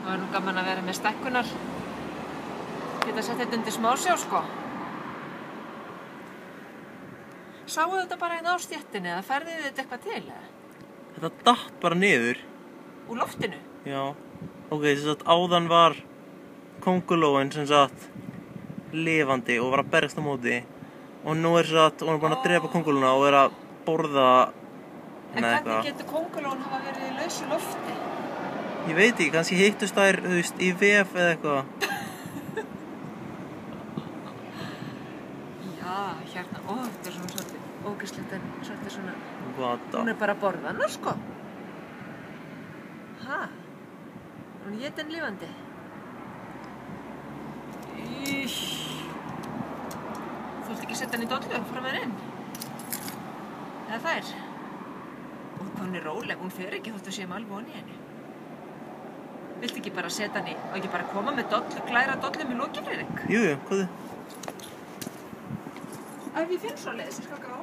Það nú gaman að vera með stekkunar. Geta sett þetta undir smásjá, sko. Sáu þetta bara hérna á stéttinni eða færðið þetta eitthvað til, eða? Þetta datt bara niður. Úr loftinu? Já. Ok, sem sagt áðan var kóngulóin sem sagt lifandi og var að berjast á móti. Og nú sem sagt, hún er búin að drepa kóngulóna og að borða En hvernig getur kóngulón hafa verið í lausu lofti? Ég veit ekki, kannski hittust þær, þú veist, í vef eða eitthvað. Já, hérna, þetta svona svolítið ógeðslegt en svolítið svona... Vata. Hún bara að borða hana, sko. Ha? Hún étin lifandi. Þú vilt ekki setja hann í dollu frá mér inn? Eða þær? Hún er róleg, hún fer ekki þótt að séum alveg onni henni. Viltu ekki bara setja hann í, og ekki bara koma með dollu, klæra dollu með loki, Friðrik? Jú, hvað þið? Ef ég finn svoleiðis, ég skal gá.